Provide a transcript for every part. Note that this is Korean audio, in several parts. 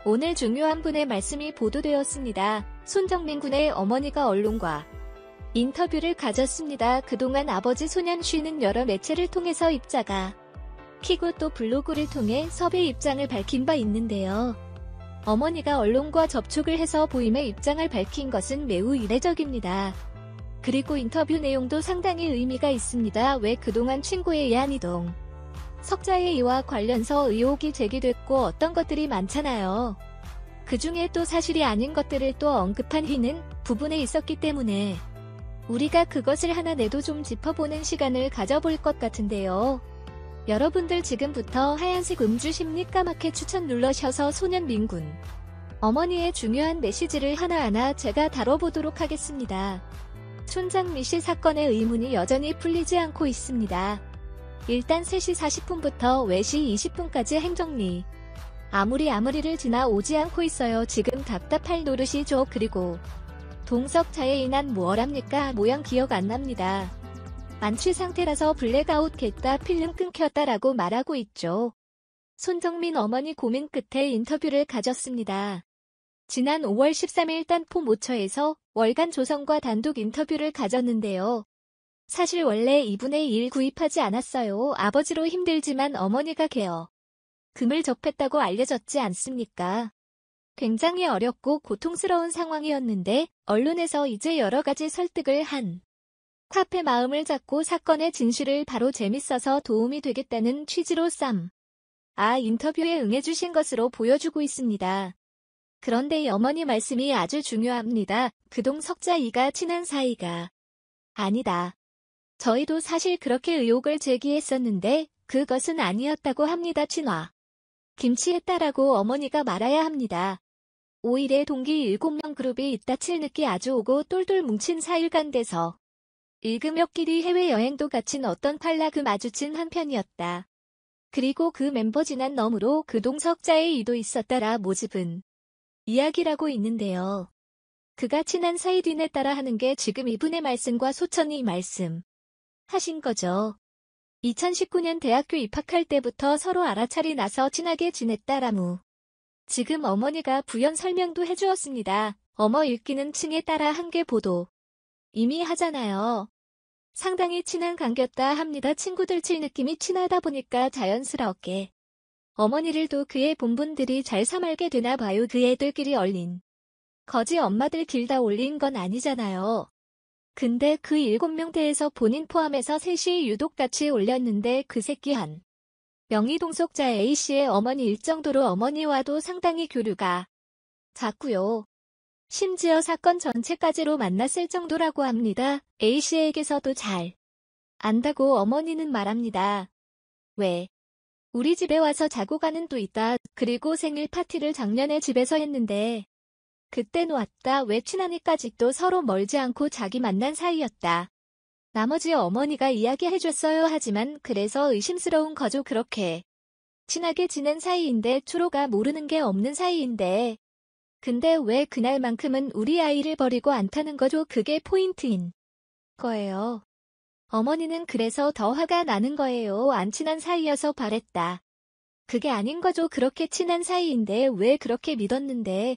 오늘 중요한 분의 말씀이 보도되었습니다. 손정민 군의 어머니가 언론과 인터뷰를 가졌습니다. 그동안 아버지 손현 씨는 여러 매체를 통해서 입자가 키고 또 블로그를 통해 섭외 입장을 밝힌 바 있는데요. 어머니가 언론과 접촉을 해서 보임의 입장을 밝힌 것은 매우 이례적입니다. 그리고 인터뷰 내용도 상당히 의미가 있습니다. 왜 그동안 친구에 의한 이동 석자의 이와 관련서 의혹이 제기됐고 어떤 것들이 많잖아요. 그 중에 또 사실이 아닌 것들을 또 언급한 희는 부분에 있었기 때문에 우리가 그것을 하나 내도 좀 짚어보는 시간을 가져볼 것 같은데요. 여러분들 지금부터 하얀색 음주 심리 까맣게 추천 눌러셔서 손현민 어머니의 중요한 메시지를 하나하나 제가 다뤄보도록 하겠습니다. 손정민 씨 사건의 의문이 여전히 풀리지 않고 있습니다. 일단 3시 40분부터 4시 20분까지 행정리. 아무리를 지나 오지 않고 있어요. 지금 답답할 노릇이죠. 그리고 동석자에 인한 뭐랍니까? 모양 기억 안 납니다. 만취 상태라서 블랙아웃 겠다 필름 끊겼다라고 말하고 있죠. 손정민 어머니 고민 끝에 인터뷰를 가졌습니다. 지난 5월 13일 딴포 모처에서 월간 조선과 단독 인터뷰를 가졌는데요. 사실 원래 2분의 1 구입하지 않았어요. 아버지로 힘들지만 어머니가 금을 접했다고 알려졌지 않습니까? 굉장히 어렵고 고통스러운 상황이었는데 언론에서 이제 여러 가지 설득을 한 카페 마음을 잡고 사건의 진실을 바로 재밌어서 도움이 되겠다는 취지로 인터뷰에 응해주신 것으로 보여주고 있습니다. 그런데 어머니 말씀이 아주 중요합니다. 그동석자 이가 친한 사이가 아니다. 저희도 사실 그렇게 의혹을 제기했었는데 그것은 아니었다고 합니다. 친화 김치했다라고 어머니가 말아야 합니다. 5일에 동기 7명 그룹이 있다 칠늦기 아주 오고 똘똘 뭉친 4일간 돼서 일금역끼리 해외여행도 갇힌 어떤 팔락그 마주친 한편이었다. 그리고 그 멤버 지난 너머로 그동석자의 이도 있었다라 모집은 이야기라고 있는데요. 그가 친한 사이딘에 따라 하는 게 지금 이분의 말씀과 소천이 말씀 하신 거죠. 2019년 대학교 입학할 때부터 서로 알아차리 나서 친하게 지냈다라무. 지금 어머니가 부연 설명도 해주었습니다. 어머 읽기는 층에 따라 한 개 보도 이미 하잖아요. 상당히 친한 관계였다 합니다. 친구들 칠 느낌이 친하다 보니까 자연스럽게 어머니를도 그의 본분들이 잘 삼알게 되나 봐요. 그 애들끼리 얼린 거지 엄마들 길다 올린 건 아니잖아요. 근데 그 7명 대에서 본인 포함해서 셋이 유독 같이 올렸는데 그 새끼 한 명의 동석자 A씨의 어머니일 정도로 어머니와도 상당히 교류가 작고요. 심지어 사건 전체까지로 만났을 정도라고 합니다. A씨에게서도 잘 안다고 어머니는 말합니다. 왜? 우리 집에 와서 자고 가는 또 있다. 그리고 생일 파티를 작년에 집에서 했는데 그때 놓았다. 왜 친하니까지 또 서로 멀지 않고 자기 만난 사이였다. 나머지 어머니가 이야기해줬어요. 하지만 그래서 의심스러운 거죠. 그렇게 친하게 지낸 사이인데 추로가 모르는 게 없는 사이인데 근데 왜 그날만큼은 우리 아이를 버리고 안 타는 거죠? 그게 포인트인 거예요. 어머니는 그래서 더 화가 나는 거예요. 안 친한 사이여서 바랬다. 그게 아닌 거죠. 그렇게 친한 사이인데 왜 그렇게 믿었는데.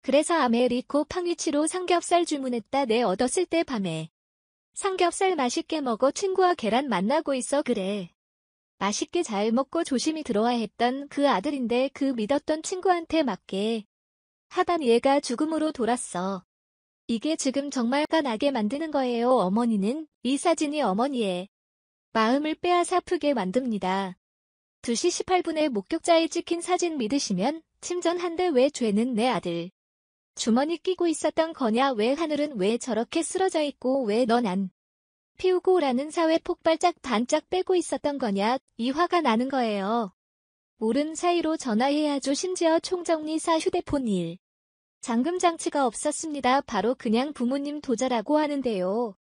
그래서 아메리코 팡위치로 삼겹살 주문했다. 내 얻었을 때 밤에 삼겹살 맛있게 먹어. 친구와 계란 만나고 있어. 그래. 맛있게 잘 먹고 조심히 들어와 했던 그 아들인데 그 믿었던 친구한테 맞게 하단 얘가 죽음으로 돌았어. 이게 지금 정말 화가 나게 만드는 거예요. 어머니는 이 사진이 어머니의 마음을 빼앗아 아프게 만듭니다. 2시 18분에 목격자에 찍힌 사진 믿으시면 침전한데 왜 죄는 내 아들 주머니 끼고 있었던 거냐. 왜 하늘은 왜 저렇게 쓰러져 있고 왜 넌 안 피우고 라는 사회 폭발짝 반짝 빼고 있었던 거냐. 이 화가 나는 거예요. 모른 사이로 전화해야죠. 심지어 총정리사 휴대폰 잠금 장치가 없었습니다. 바로 그냥 부모님 도자라고 하는데요.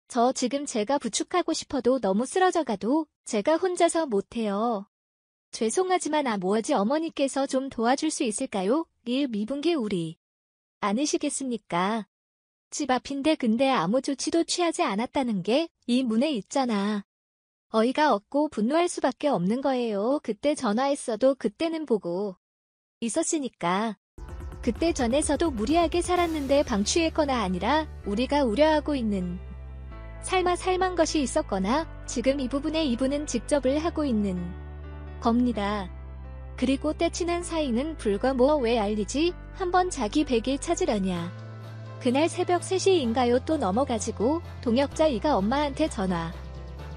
저 지금 제가 부축하고 싶어도 너무 쓰러져가도 제가 혼자서 못해요. 죄송하지만 뭐지 어머니께서 좀 도와줄 수 있을까요? 미분기 우리 않으시겠습니까? 집 앞인데 근데 아무 조치도 취하지 않았다는 게 이 문에 있잖아. 어이가 없고 분노할 수밖에 없는 거예요. 그때 전화했어도 그때는 보고 있었으니까. 그때 전에서도 무리하게 살았는데 방치했거나 아니라 우리가 우려하고 있는 삶아 살만 것이 있었거나 지금 이 부분에 이분은 직접을 하고 있는 겁니다. 그리고 떼친한 사이는 불과 뭐 왜 알리지? 한번 자기 100일 찾으려냐. 그날 새벽 3시인가요? 또 넘어가지고 동역자 이가 엄마한테 전화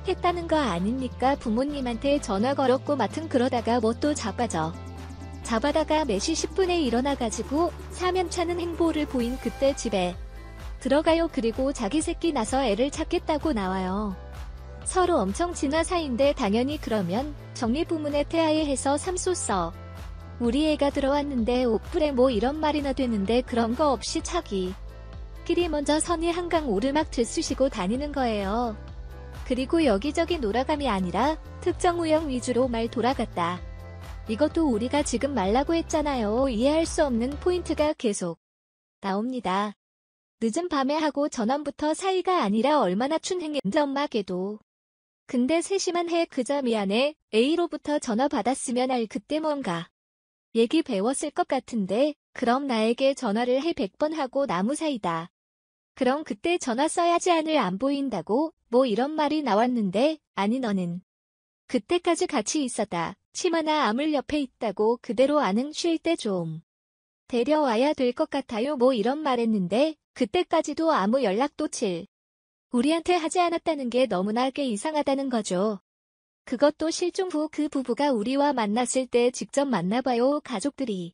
했다는 거 아닙니까? 부모님한테 전화 걸었고 맡은 그러다가 뭐 또 자빠다가 4시 10분에 일어나가지고 사면차는 행보를 보인 그때 집에 들어가요. 그리고 자기 새끼 나서 애를 찾겠다고 나와요. 서로 엄청 친한 사이인데 당연히 그러면 정리부문에 태아해서 삼소써. 우리 애가 들어왔는데 옥불에 뭐 이런 말이나 되는데 그런 거 없이 자기끼리 먼저 선의 한강 오르막 들쑤시고 다니는 거예요. 그리고 여기저기 놀아감이 아니라 특정 우영 위주로 말 돌아갔다. 이것도 우리가 지금 말라고 했잖아요. 이해할 수 없는 포인트가 계속 나옵니다. 늦은 밤에 하고 전원부터 사이가 아니라 얼마나 춘행인지 엄마께도. 근데 세심한 해 그저 미안해. A로부터 전화 받았으면 알 그때 뭔가 얘기 배웠을 것 같은데 그럼 나에게 전화를 해 100번 하고 나무 사이다. 그럼 그때 전화 써야지 안을 안 보인다고 뭐 이런 말이 나왔는데 아니 너는 그때까지 같이 있었다. 치마나 아물 옆에 있다고 그대로 아는 쉴 때 좀 데려와야 될 것 같아요. 뭐 이런 말했는데 그때까지도 아무 연락도 우리한테 하지 않았다는 게 너무나게 이상하다는 거죠. 그것도 실종 후 그 부부가 우리와 만났을 때 직접 만나봐요. 가족들이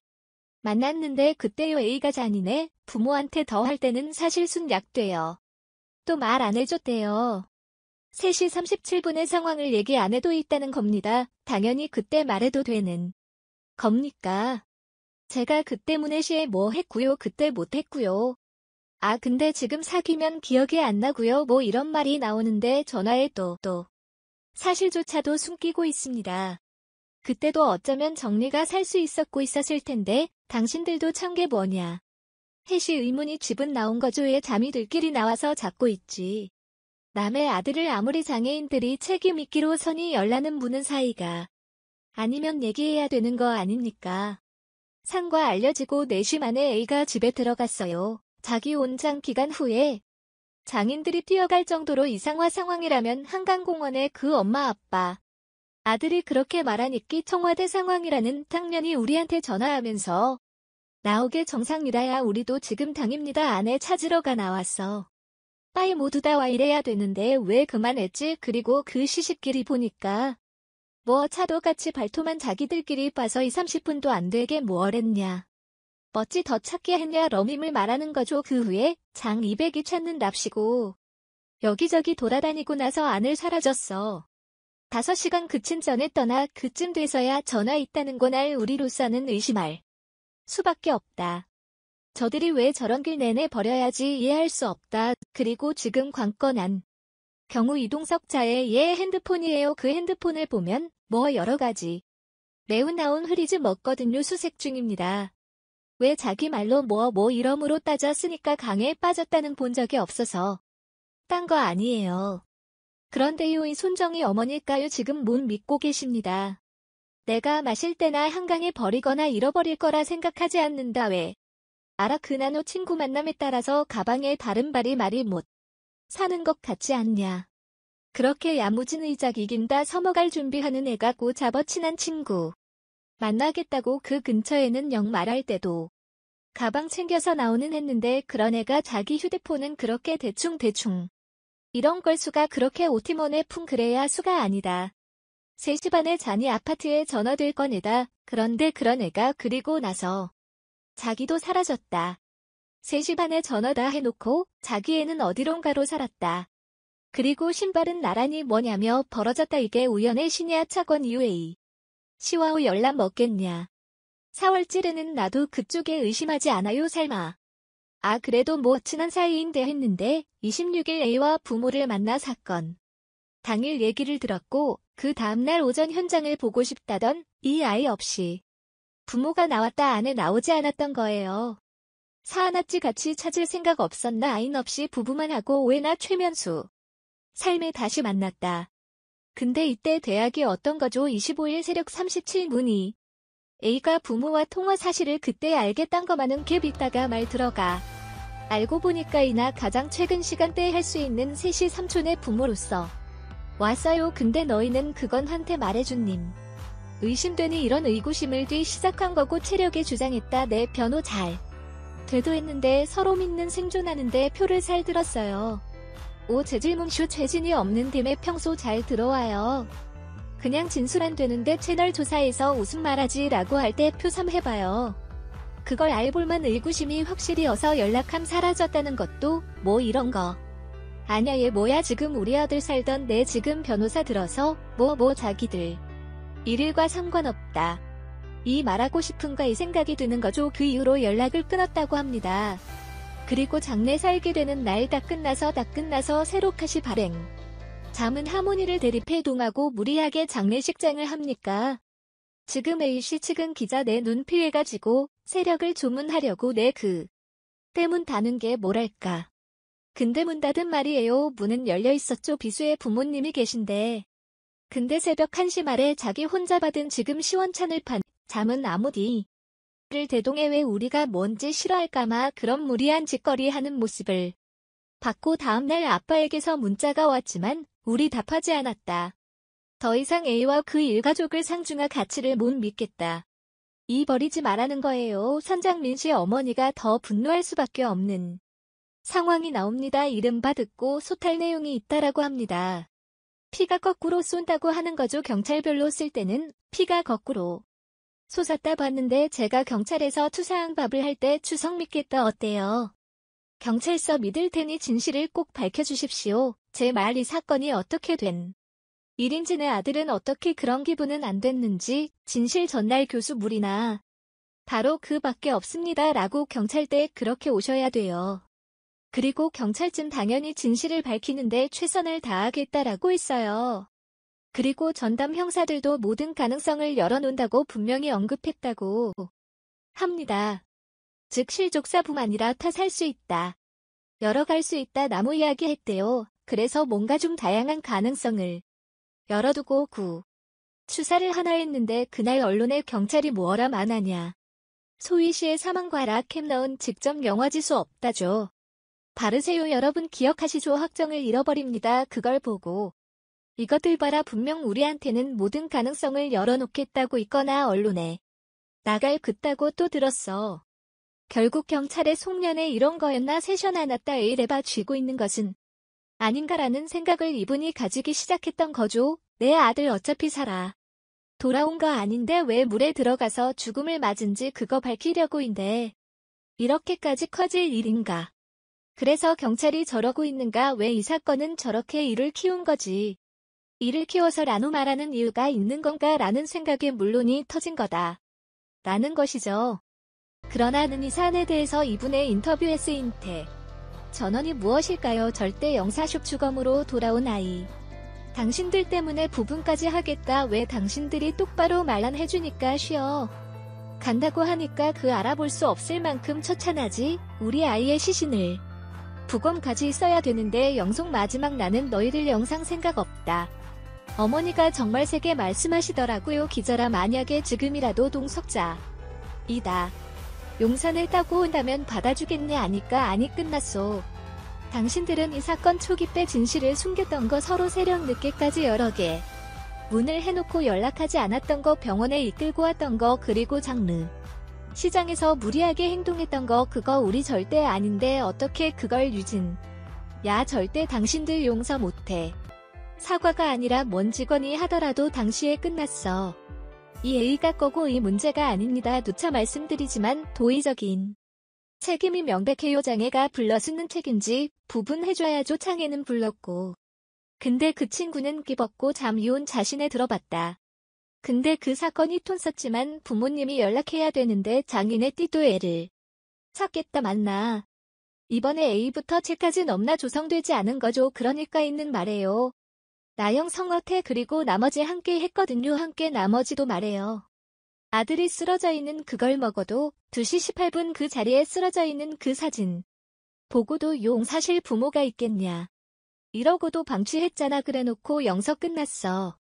만났는데 그때요 A가 잔인해. 부모한테 더 할 때는 사실 순약돼요. 또 말 안 해줬대요. 3시 37분의 상황을 얘기 안 해도 있다는 겁니다. 당연히 그때 말해도 되는 겁니까? 제가 그때 문해시에 뭐 했고요. 그때 못 했고요. 아 근데 지금 사귀면 기억이 안 나고요. 뭐 이런 말이 나오는데 전화에 또 사실조차도 숨기고 있습니다. 그때도 어쩌면 정리가 살 수 있었을 텐데 당신들도 참 게 뭐냐. 해시 의문이 집은 나온 거죠. 왜 잠이 들끼리 나와서 잡고 있지. 남의 아들을 아무리 장애인들이 책임 있기로 선이 열라는 무는 사이가 아니면 얘기해야 되는 거 아닙니까? 상과 알려지고 4시 만에 A가 집에 들어갔어요. 자기 온장 기간 후에 장인들이 뛰어갈 정도로 이상화 상황이라면 한강공원에 그 엄마 아빠 아들이 그렇게 말하니까 청와대 상황이라는 당연히 우리한테 전화하면서 나오게 정상이라야 우리도 지금 당입니다. 아내 찾으러 가 나왔어. 빠이 모두 다 와 이래야 되는데 왜 그만했지? 그리고 그 시식끼리 보니까 뭐 차도 같이 발토만 자기들끼리 봐서 20-30분도 안 되게 뭐랬냐. 멋지 더 찾게 했냐 러밈을 말하는 거죠. 그 후에 장 200이 찾는 납시고 여기저기 돌아다니고 나서 안을 사라졌어. 5시간 그친 전에 떠나 그쯤 돼서야 전화 있다는 건 알 우리로서는 의심할 수밖에 없다. 저들이 왜 저런 길 내내 버려야지 이해할 수 없다. 그리고 지금 관건한 경우 이동석자의 얘 핸드폰이에요. 그 핸드폰을 보면 뭐 여러 가지 매우 나온 흐리즈 먹거든요. 수색 중입니다. 왜 자기 말로 뭐 이러므로 따졌으니까 강에 빠졌다는 본 적이 없어서 딴 거 아니에요. 그런데요 이 손정이 어머니일까요? 지금 못 믿고 계십니다. 내가 마실 때나 한강에 버리거나 잃어버릴 거라 생각하지 않는다. 왜? 알아 그 나노 친구 만남에 따라서 가방에 다른 말이 못 사는 것 같지 않냐. 그렇게 야무진 의작 이긴다 서먹할 준비하는 애가 고 잡어 친한 친구. 만나겠다고 그 근처에는 영 말할 때도 가방 챙겨서 나오는 했는데 그런 애가 자기 휴대폰은 그렇게 대충 이런 걸 수가 그렇게 오티몬에 푼 그래야 수가 아니다. 3시 반에 자니 아파트에 전화될 건 애다. 그런데 그런 애가 그리고 나서 자기도 사라졌다. 3시 반에 전화 다 해놓고 자기 애는 어디론가로 살았다. 그리고 신발은 나란히 뭐냐며 벌어졌다. 이게 우연의 신이야. 차권 이후에 시와우 연락 먹겠냐. 4월 찌르는 나도 그쪽에 의심하지 않아요. 설마. 아 그래도 뭐 친한 사이인데 했는데 26일 A와 부모를 만나 사건 당일 얘기를 들었고 그 다음날 오전 현장을 보고 싶다던 이 아이 없이 부모가 나왔다 안에 나오지 않았던 거예요. 사하나찌 같이 찾을 생각 없었나. 아인 없이 부부만 하고 왜나 최면수 삶에 다시 만났다. 근데 이때 대학이 어떤 거죠? 25일 새벽 37문이 A가 부모와 통화 사실을 그때 알겠단 거만은 갭 있다가 말 들어가. 알고 보니까 이나 가장 최근 시간대에 할 수 있는 셋이 삼촌의 부모로서 왔어요. 근데 너희는 그건 한테 말해준님. 의심되니 이런 의구심을 뒤 시작한 거고 체력에 주장했다. 내 변호 잘 되도 했는데 서로 믿는 생존하는데 표를 살 들었어요. 제 질문 슈 최진이 없는 댐에 평소 잘 들어와요. 그냥 진술 안 되는데 채널 조사해서 웃음 말하지 라고 할 때 표 3 해봐요. 그걸 알볼만 의구심이 확실히 어서 연락함 사라졌다는 것도 뭐 이런 거. 아냐 얘 뭐야 지금 우리 아들 살던 내 지금 변호사 들어서 뭐 자기들 일일과 상관없다. 이 말하고 싶은가 이 생각이 드는 거죠. 그 이후로 연락을 끊었다고 합니다. 그리고 장례 살게 되는 날 다 끝나서 새로 카시 발행. 잠은 하모니를 대립해 동하고 무리하게 장례식장을 합니까? 지금 A씨 측은 기자 내 눈 피해가지고 세력을 조문하려고 내 그 때문 다는 게 뭐랄까. 근데 문 닫은 말이에요. 문은 열려있었죠. 비수의 부모님이 계신데. 근데 새벽 1시 말에 자기 혼자 받은 지금 시원찮을 판 잠은 아무디를 대동해 왜 우리가 뭔지 싫어할까마 그런 무리한 짓거리 하는 모습을 받고 다음날 아빠에게서 문자가 왔지만 우리 답하지 않았다. 더 이상 A와 그 일가족을 상중하 가치를 못 믿겠다. 이 버리지 말라는 거예요. 선장민 씨 어머니가 더 분노할 수밖에 없는 상황이 나옵니다. 이른바 듣고 소탈 내용이 있다라고 합니다. 피가 거꾸로 쏜다고 하는 거죠. 경찰별로 쓸 때는 피가 거꾸로 솟았다 봤는데 제가 경찰에서 투사항 밥을 할 때 추석 믿겠다 어때요? 경찰서 믿을 테니 진실을 꼭 밝혀주십시오. 제 말 이 사건이 어떻게 된 일인지 내 아들은 어떻게 그런 기분은 안 됐는지 진실 전달 교수 물이나 바로 그 밖에 없습니다. 라고 경찰대에 그렇게 오셔야 돼요. 그리고 경찰쯤 당연히 진실을 밝히는데 최선을 다하겠다라고 했어요. 그리고 전담 형사들도 모든 가능성을 열어놓는다고 분명히 언급했다고 합니다. 즉 실족사뿐 아니라 탓할 수 있다. 열어갈 수 있다. 나무 이야기 했대요. 그래서 뭔가 좀 다양한 가능성을 열어두고 추사를 하나 했는데 그날 언론에 경찰이 뭐라 만하냐. 소희 씨의 사망과 락캠 넣은 직접 영화지수 없다죠. 바르세요. 여러분 기억하시죠? 확정을 잃어버립니다. 그걸 보고 이것들 봐라 분명 우리한테는 모든 가능성을 열어놓겠다고 있거나 언론에 나갈 그따고 또 들었어. 결국 경찰의 속년에 이런 거였나 세션 안 왔다 이래봐 쥐고 있는 것은 아닌가라는 생각을 이분이 가지기 시작했던 거죠. 내 아들 어차피 살아 돌아온 거 아닌데 왜 물에 들어가서 죽음을 맞은지 그거 밝히려고인데 이렇게까지 커질 일인가. 그래서 경찰이 저러고 있는가. 왜 이 사건은 저렇게 일을 키운 거지. 이를 키워서 라노 말하는 이유가 있는 건가 라는 생각에 물론이 터진 거다. 라는 것이죠. 그러나 는 이 사안에 대해서 이분의 인터뷰에 쓰인 태 전언이 무엇일까요? 절대 영사숍 주검으로 돌아온 아이. 당신들 때문에 부분까지 하겠다. 왜 당신들이 똑바로 말만 해주니까 쉬어. 간다고 하니까 그 알아볼 수 없을 만큼 처참하지. 우리 아이의 시신을 부검까지 써야 되는데 영속 마지막 나는 너희들 영상 생각 없다. 어머니가 정말 세게 말씀하시더라고요. 기절아 만약에 지금이라도 동석자 이다. 용산을 따고 온다면 받아주겠네. 아니까 아니 끝났소. 당신들은 이 사건 초기 때 진실을 숨겼던 거 서로 새벽 늦게까지 여러 개 문을 해놓고 연락하지 않았던 거 병원에 이끌고 왔던 거 그리고 장르 시장에서 무리하게 행동했던 거 그거 우리 절대 아닌데 어떻게 그걸 유진. 야 절대 당신들 용서 못해. 사과가 아니라 뭔 직원이 하더라도 당시에 끝났어. 이 A가 거고 이 문제가 아닙니다. 누차 말씀드리지만 도의적인 책임이 명백해요. 장애가 불러쓰는 책임지 부분해줘야죠. 창애는 불렀고. 근데 그 친구는 끼벗고 잠이온 자신에 들어봤다. 근데 그 사건이 톤 썼지만 부모님이 연락해야 되는데 장인의 띠도 애를 찾겠다 맞나. 이번에 A부터 Z까지 넘나 조성되지 않은 거죠. 그러니까 있는 말이에요. 나영 성어태 그리고 나머지 함께 했거든요. 함께 나머지도 말해요. 아들이 쓰러져 있는 그걸 먹어도 2시 18분 그 자리에 쓰러져 있는 그 사진 보고도 용 사실 부모가 있겠냐. 이러고도 방치했잖아. 그래놓고 영서 끝났어.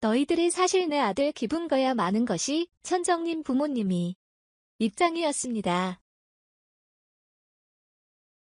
너희들이 사실 내 아들 기분 거야 많은 것이 천정님 부모님이 입장이었습니다.